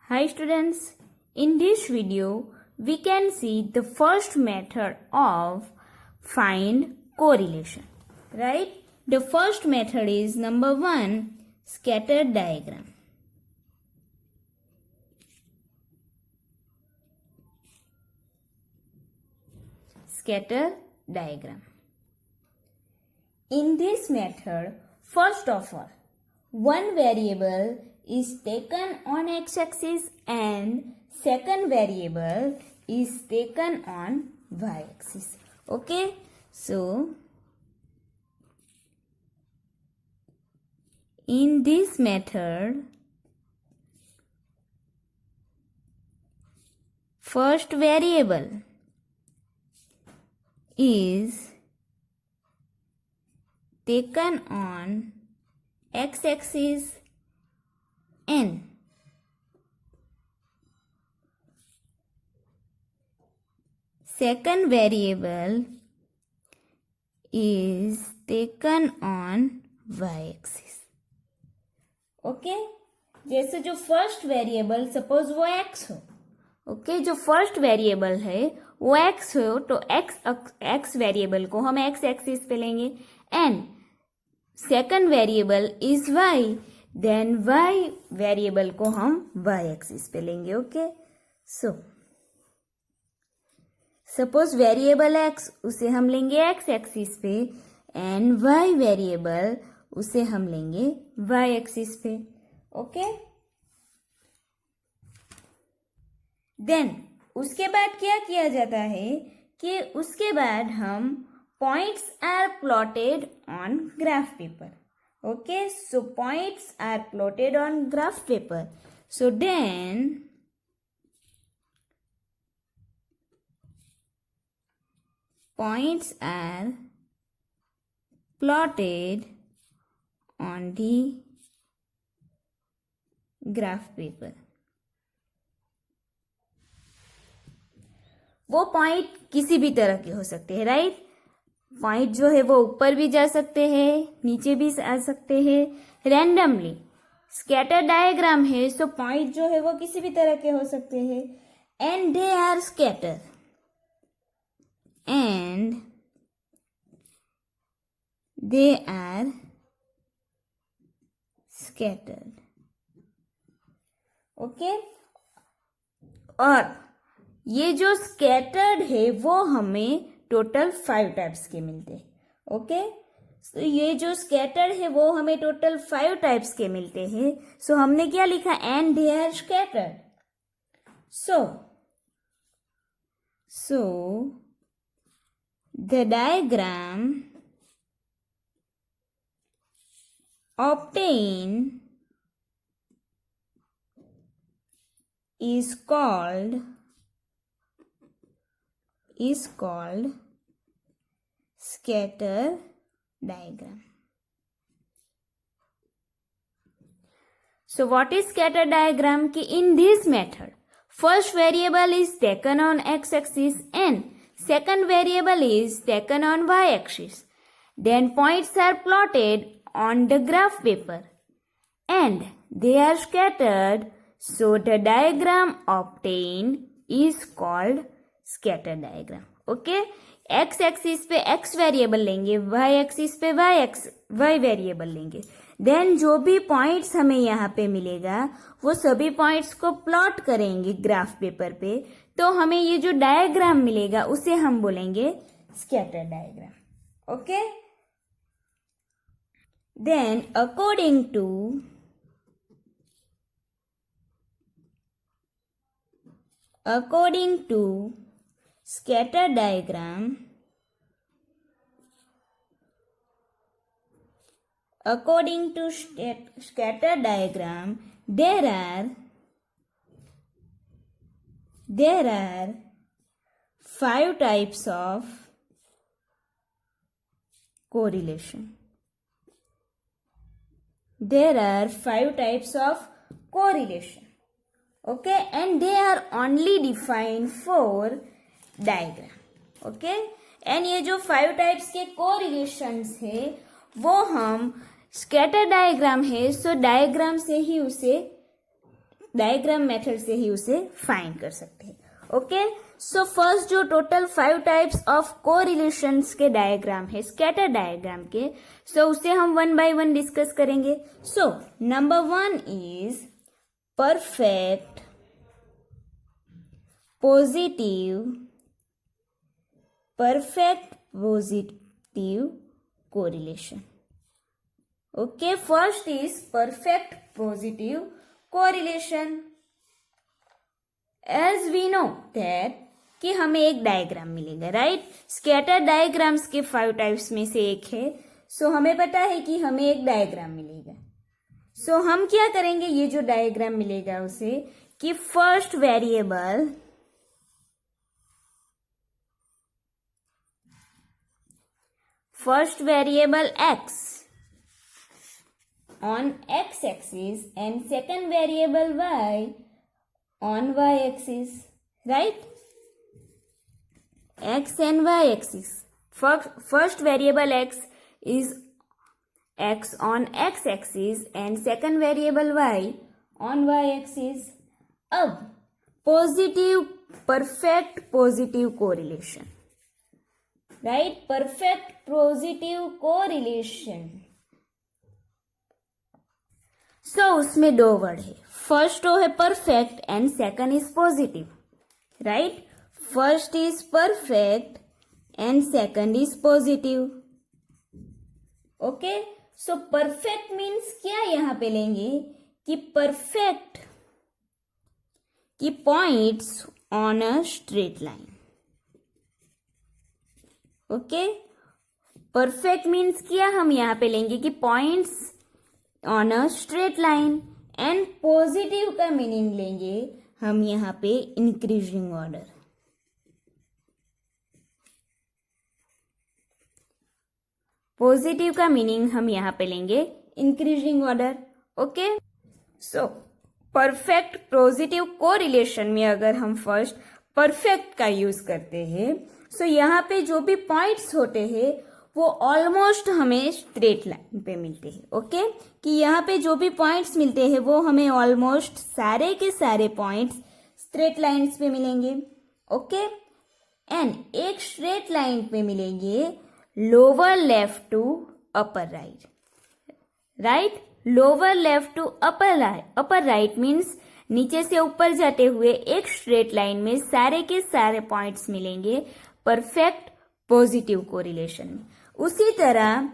Hi students, in this video we can see the first method of find correlation, right? The first method is number 1, scatter diagram. Scatter diagram. In this method, first of all, one variable is taken on x-axis and second variable is taken on y-axis. Okay, so in this method, first variable is taken on x-axis n. Second variable is taken on y-axis. Okay, जैसे जो first variable suppose वो x हो, okay, जो first variable है वो x हो तो x variable को हम x एक्सिस पे लेंगे and second variable is y, then y variable को हम y एक्सिस पे लेंगे. Okay, so suppose variable x उसे हम लेंगे x एक्सिस पे एंड y वेरिएबल उसे हम लेंगे y एक्सिस पे. ओके, देन उसके बाद क्या किया जाता है कि उसके बाद हम points are plotted on graph paper. Okay, so points are plotted on graph paper. So then points are plotted on the graph paper. वो पॉइंट किसी भी तरह के हो सकते हैं, राइट? पॉइंट जो है वो ऊपर भी जा सकते हैं, नीचे भी आ सकते हैं, रैंडमली. स्कैटर डायग्राम है, सो पॉइंट जो है वो किसी भी तरह के हो सकते हैं and they are scatter and they are scattered. Okay, और ये जो स्कैटर्ड है वो हमें टोटल 5 टाइप्स के मिलते हैं. ओके, तो ये जो स्कैटर्ड है वो हमें टोटल 5 टाइप्स के मिलते हैं. सो हमने क्या लिखा? And they are scattered. So the diagram obtained is called scatter diagram. So what is scatter diagram? कि in this method first variable is taken on x-axis and second variable is taken on y-axis. Then points are plotted on the graph paper and they are scattered. So the diagram obtained is called scatter diagram. Okay? x axis पे x variable लेंगे, y axis पे y variable लेंगे. Then जो भी points हमें यहाँ पे मिलेगा वो सभी पॉइंट्स को प्लॉट करेंगे ग्राफ पेपर पे, तो हमें ये जो डायग्राम मिलेगा उसे हम बोलेंगे scatter diagram. Okay, then according to scatter diagram, according to scatter diagram, there are 5 types of correlation. There are 5 types of correlation. Okay, and they are only defined for diagram. Okay, and ये जो 5 types के correlations है वो हम scatter diagram है, सो diagram से ही उसे diagram method से ही उसे फाइंड कर सकते हैं. ओके, सो फर्स्ट जो टोटल 5 टाइप्स ऑफ कोरिलेशंस के डायग्राम है स्कैटर डायग्राम के, सो उसे हम वन बाय वन डिस्कस करेंगे. So number 1 is perfect positive correlation. Okay, first is perfect positive correlation. As we know that कि हमें एक डायग्राम मिलेगा, राइट. स्कैटर डायग्राम्स के 5 टाइप्स में से एक है. सो हमें पता है कि हमें एक डायग्राम मिलेगा. सो हम क्या करेंगे, ये जो डायग्राम मिलेगा उसे कि first variable x on x axis and second variable y on y axis, right? X and y axis. First variable x is x on x axis and second variable y on y axis. अब perfect positive correlation, right? Perfect positive correlation. So उसमें 2 word है. First वो है perfect and second is positive, right. First is perfect and second is positive. Okay, so perfect means क्या यहां पे लेंगे कि परफेक्ट की points on a straight line. Okay, perfect means क्या हम यहां पे लेंगे कि points on a straight line. And positive का मीनिंग लेंगे हम यहां पे इंक्रीजिंग ऑर्डर. पॉजिटिव का मीनिंग हम यहां पे लेंगे increasing order. Okay, so perfect positive correlation में अगर हम फर्स्ट परफेक्ट का यूज करते हैं, सो यहां पे जो भी पॉइंट्स होते हैं वो ऑलमोस्ट हमें स्ट्रेट लाइन पे मिलते हैं. ओके, कि यहाँ पे जो भी पॉइंट्स मिलते हैं वो हमें ऑलमोस्ट सारे के सारे पॉइंट्स स्ट्रेट लाइन्स पे मिलेंगे. ओके, एंड एक स्ट्रेट लाइन पे मिलेंगे lower left to upper right, right. Lower left to upper right means नीचे से ऊपर जाते हुए एक स्ट्रेट लाइन में सारे के सारे पॉइंट्स मिलेंगे परफेक्ट पॉजिटिव कोरिलेशन में. उसी तरह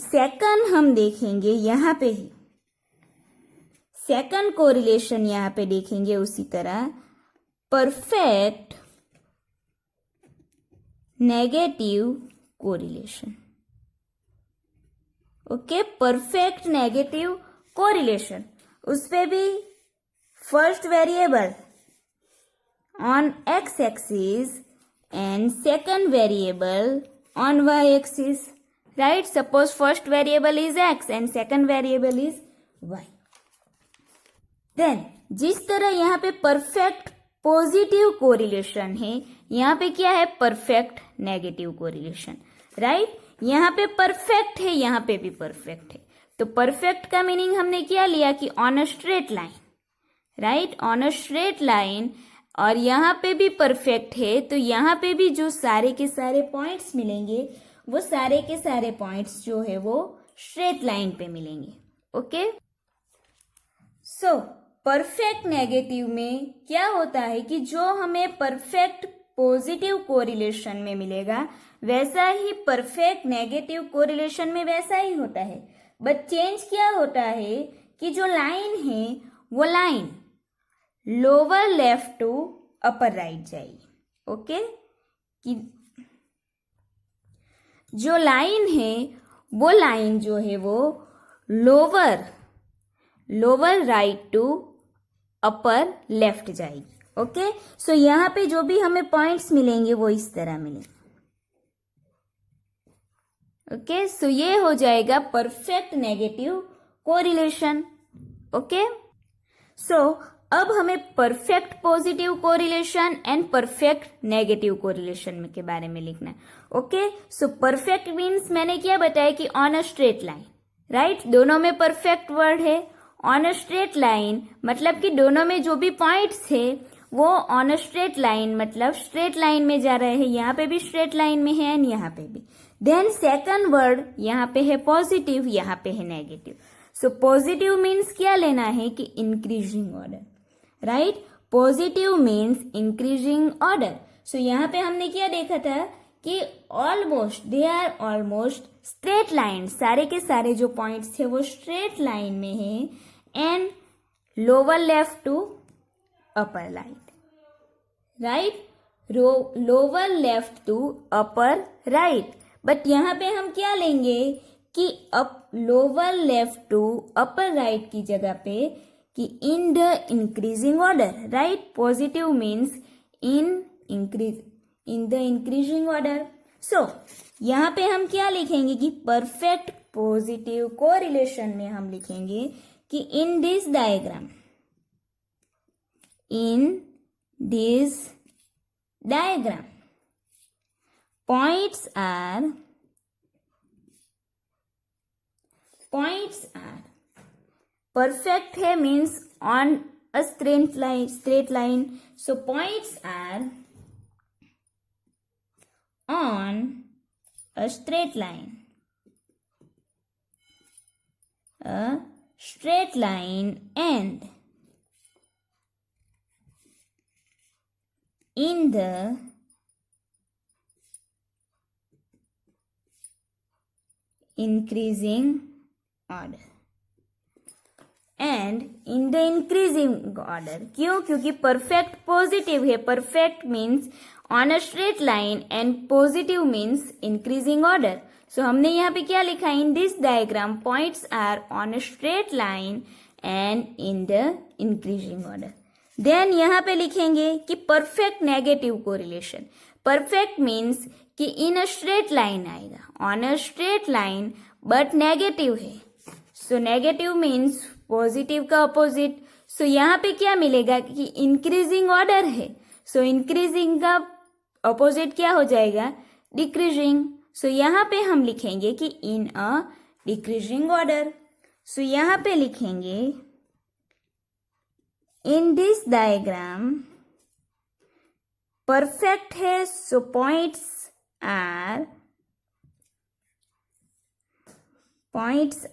सेकंड हम देखेंगे यहां पे ही, सेकंड कोरिलेशन यहां पे देखेंगे उसी तरह perfect negative correlation. Okay, perfect negative correlation, उस पे भी first variable on x axis and second variable on y axis, right? Suppose first variable is x and second variable is y. Then जिस तरह यहाँ पे परफेक्ट पॉजिटिव कोरिलेशन है, यहाँ पे क्या है परफेक्ट नेगेटिव कोरिलेशन, राइट. यहाँ पे परफेक्ट है, यहाँ पे भी परफेक्ट है. तो परफेक्ट का मीनिंग हमने क्या लिया कि on a straight line, right, on a straight line. और यहाँ पे भी परफेक्ट है, तो यहाँ पे भी जो सारे के सारे पॉइंट्स मिलेंगे वो सारे के सारे पॉइंट्स जो है वो स्ट्रेट लाइन पे मिलेंगे. ओके, सो परफेक्ट नेगेटिव में क्या होता है कि जो हमें परफेक्ट पॉजिटिव कोरिलेशन में मिलेगा वैसा ही परफेक्ट नेगेटिव कोरिलेशन में वैसा ही होता है. बट चेंज क्या होता है कि जो लाइन है वो line lower left to upper right जाएगी. ओके, कि जो लाइन है वो लाइन जो है वो lower right to upper left जाएगी. ओके, सो यहां पे जो भी हमें पॉइंट्स मिलेंगे वो इस तरह मिलेंगे. ओके, सो ये हो जाएगा परफेक्ट नेगेटिव कोरिलेशन. ओके, सो अब हमें perfect positive correlation and perfect negative correlation के बारे में लिखना है. ओके, सो परफेक्ट मीन्स मैंने क्या बताया कि on a straight line, right. दोनों में परफेक्ट वर्ड है. ऑन अ स्ट्रेट लाइन मतलब कि दोनों में जो भी पॉइंट्स थे वो ऑन अ स्ट्रेट लाइन मतलब स्ट्रेट लाइन में जा रहे हैं, यहाँ पे भी स्ट्रेट लाइन में है एंड यहाँ पे भी. देन सेकंड वर्ड यहाँ पे है पॉजिटिव, यहाँ पे है नेगेटिव. सो पॉजिटिव मीन्स क्या लेना है कि increasing order, right. Positive means increasing order. So यहाँ पे हमने क्या देखा था कि almost they are almost straight line, सारे के सारे जो पॉइंट्स थे वो स्ट्रेट लाइन में है and lower left to upper right, right. Lower left to upper right. But यहाँ पे हम क्या लेंगे कि up lower left to upper right की जगह पे कि in the increasing order, right. Positive means in the increasing order. So यहाँ पे हम क्या लिखेंगे कि परफेक्ट पॉजिटिव कोरिलेशन में हम लिखेंगे कि in this diagram, in this diagram points are perfect है means on a straight line. So points are on a straight line, and in the increasing order. And in the increasing order. क्यों? क्योंकि perfect positive है. Perfect means on a straight line and positive means increasing order. So हमने यहाँ पे क्या लिखा, in this diagram points are on a straight line and in the increasing order. Then यहाँ पे लिखेंगे कि perfect negative correlation. Perfect means कि इन अ स्ट्रेट लाइन आएगा, on a straight line but negative है. सो नेगेटिव मीन्स पॉजिटिव का opposite. सो यहाँ पे क्या मिलेगा कि इंक्रीजिंग ऑर्डर है. सो इंक्रीजिंग का अपोजिट क्या हो जाएगा, डिक्रीजिंग. सो यहाँ पे हम लिखेंगे कि in a decreasing order. So यहाँ पे लिखेंगे इन दिस डायग्राम परफेक्ट है. सो points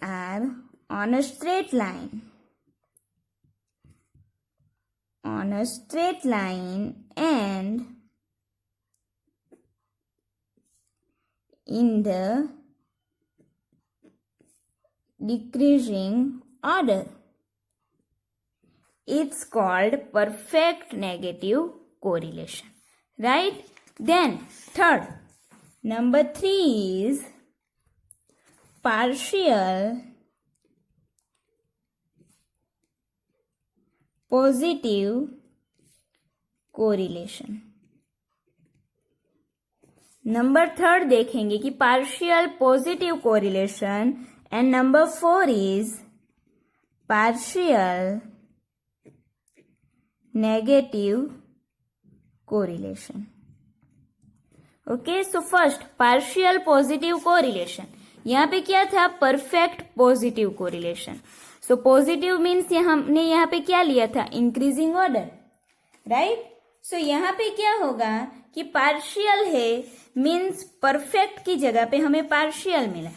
are on a straight line, and in the decreasing order. It's called perfect negative correlation, right? Then third, number 3 is partial positive correlation. Number 3 देखेंगे कि partial positive correlation and number 4 is partial negative correlation. Okay, so first partial positive correlation. यहाँ पे क्या था, perfect positive correlation. So positive means हमने यहाँ पे क्या लिया था, इंक्रीजिंग ऑर्डर, राइट. सो यहाँ पे क्या होगा कि पार्शियल है मीन्स परफेक्ट की जगह पे हमें पार्शियल मिला,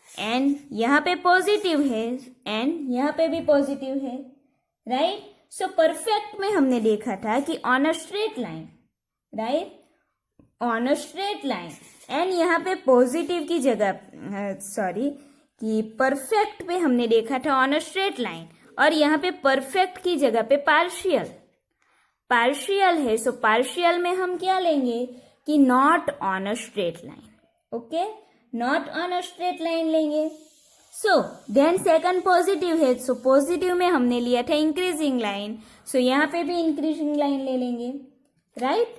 एंड यहाँ पे पॉजिटिव है एंड यहाँ पे भी पॉजिटिव है, राइट. सो परफेक्ट में हमने देखा था कि on a straight line, right, on a straight line, and यहाँ पे पॉजिटिव की जगह कि परफेक्ट पे हमने देखा था ऑन अ स्ट्रेट लाइन, और यहाँ पे परफेक्ट की जगह पे पार्शियल है. सो पार्शियल में हम क्या लेंगे कि not on a straight line. Okay, not on a straight line लेंगे. सो देन सेकंड पॉजिटिव है. सो पॉजिटिव में हमने लिया था इंक्रीजिंग लाइन. सो यहाँ पे भी इंक्रीजिंग लाइन ले लेंगे, राइट.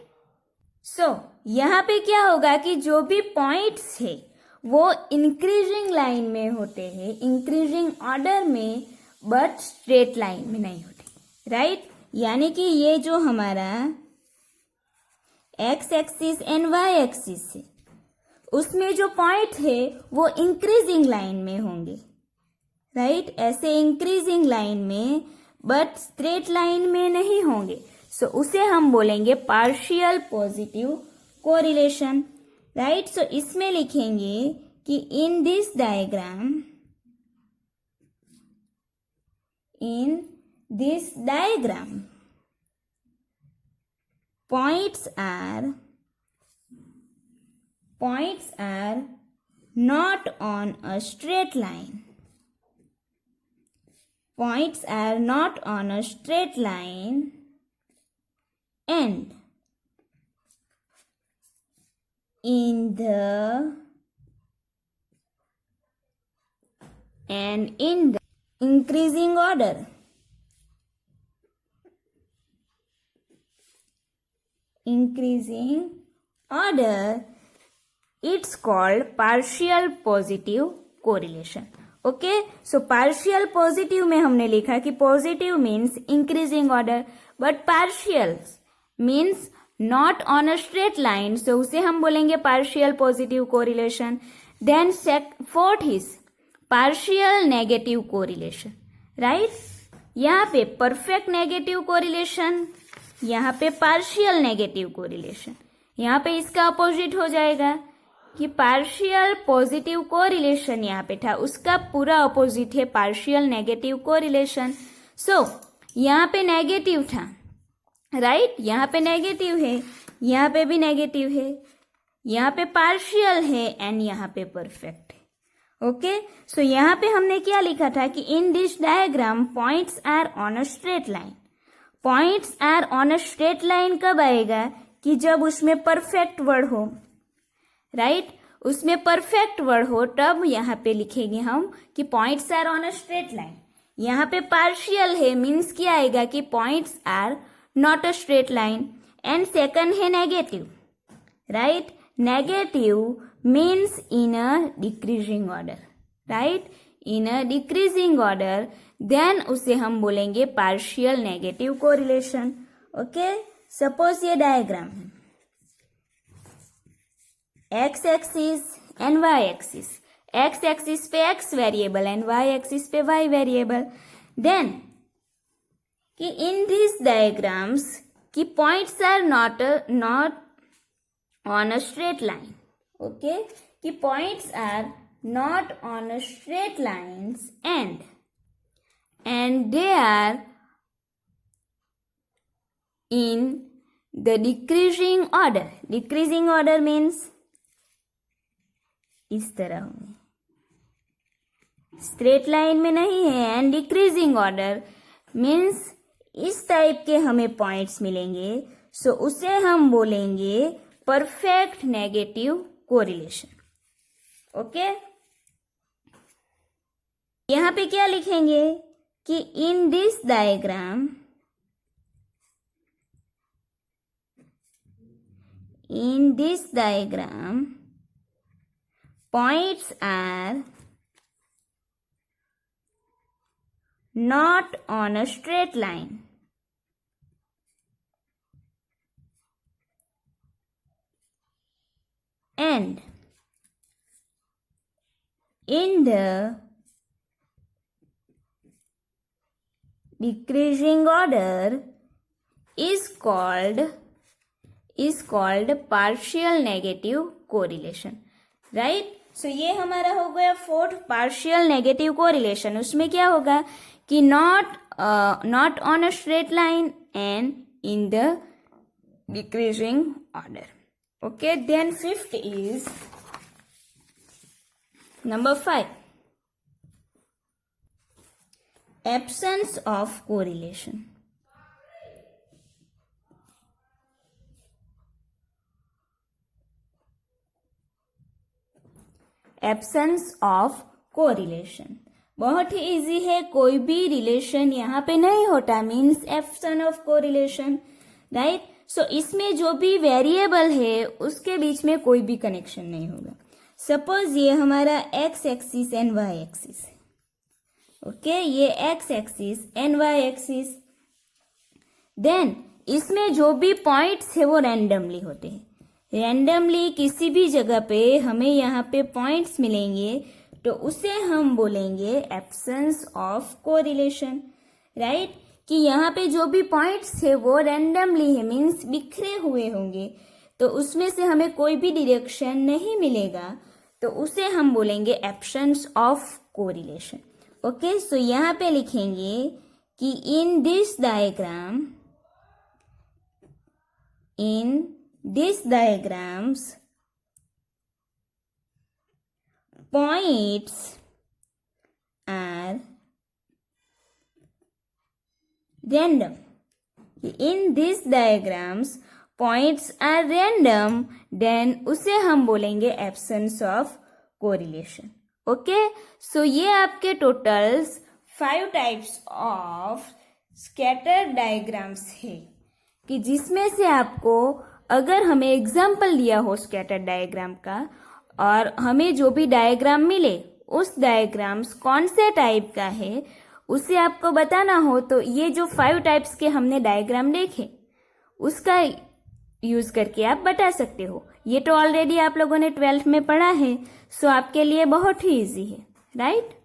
सो यहाँ पे क्या होगा कि जो भी पॉइंट्स है वो इंक्रीजिंग लाइन में होते हैं, इंक्रीजिंग ऑर्डर में, बट स्ट्रेट लाइन में नहीं होते, राइट. यानी कि ये जो हमारा x axis and y axis है उसमें जो पॉइंट है वो इंक्रीजिंग लाइन में होंगे, राइट, ऐसे इंक्रीजिंग लाइन में, बट स्ट्रेट लाइन में नहीं होंगे, सो उसे हम बोलेंगे partial positive correlation, right. So इसमें लिखेंगे कि in this diagram points are not on a straight line. Points are not on a straight line and in the increasing order. It's called partial positive correlation. Okay, so partial positive में हमने लिखा कि positive means increasing order, but partial means not on a straight line, so उसे हम बोलेंगे partial positive correlation. Then fourth is partial negative correlation, right. यहाँ पे perfect negative correlation, यहाँ पे पार्शियल नेगेटिव कोरिलेशन, यहाँ पे इसका अपोजिट हो जाएगा कि पार्शियल पॉजिटिव कोरिलेशन यहाँ पे था, उसका पूरा अपोजिट है पार्शियल नेगेटिव कोरिलेशन। सो यहाँ पे नेगेटिव था, राइट, यहाँ पे नेगेटिव है, यहाँ पे भी नेगेटिव है, यहाँ पे पार्शियल है एंड यहाँ पे परफेक्ट है। ओके, सो यहाँ पे हमने क्या लिखा था कि in this diagram points are on a straight line. Points are on a straight line कब आएगा कि जब उसमें परफेक्ट वर्ड हो, राइट, उसमें परफेक्ट वर्ड हो, तब यहाँ पे लिखेंगे हम कि points are on a straight line. यहाँ पे पार्शियल है मीन्स क्या आएगा कि points are not a straight line. And second है negative, right, negative means in a decreasing order, right, in a decreasing order, then उसे हम बोलेंगे partial negative correlation. Okay, suppose ये डायग्राम है, x axis and y axis, x axis पे x variable and y axis पे y variable. Then कि in this diagrams की points are not on a straight line. Okay, कि points are not on a straight lines and they are in the decreasing order. Decreasing order means इस तरह होंगे, straight line में नहीं है, and decreasing order means इस type के हमें पॉइंट्स मिलेंगे, सो उसे हम बोलेंगे परफेक्ट नेगेटिव कोरिलेशन। ओके, यहाँ पे क्या लिखेंगे कि in this diagram points are not on a straight line and in the decreasing order is called partial negative correlation, right? सो ये हमारा हो गया फोर्थ पार्शियल नेगेटिव कोरिलेशन। उसमें क्या होगा कि not on a straight line and in the decreasing order. Okay, then fifth is number 5, absence of correlation. Absence of correlation बहुत ही इजी है, कोई भी रिलेशन यहाँ पे नहीं होता means absence of correlation, right. So इसमें जो भी वेरिएबल है उसके बीच में कोई भी कनेक्शन नहीं होगा। सपोज ये हमारा x axis and y axis, okay, ये x axis and y axis, then इसमें जो भी पॉइंट्स है वो रैंडमली होते हैं। रैंडमली किसी भी जगह पे हमें यहाँ पे पॉइंट्स मिलेंगे तो उसे हम बोलेंगे एब्सेंस ऑफ कोरिलेशन, राइट। कि यहाँ पे जो भी पॉइंट्स है वो रैंडमली है, मीन्स बिखरे हुए होंगे, तो उसमें से हमें कोई भी डायरेक्शन नहीं मिलेगा, तो उसे हम बोलेंगे एब्सेंस ऑफ कोरिलेशन। ओके, सो यहाँ पे लिखेंगे कि in this diagrams points are random. In these diagrams points are random, then उसे हम बोलेंगे absence of correlation. ओके, सो ये आपके totals 5 types of scatter diagrams है, कि जिसमें से आपको अगर हमें एग्जाम्पल दिया हो स्कैटर डायग्राम का और हमें जो भी डायग्राम मिले उस डायग्राम्स कौन से टाइप का है उसे आपको बताना हो, तो ये जो 5 टाइप्स के हमने डायग्राम देखे उसका यूज करके आप बता सकते हो। ये तो ऑलरेडी आप लोगों ने 12th में पढ़ा है, सो आपके लिए बहुत ही इजी है, राइट।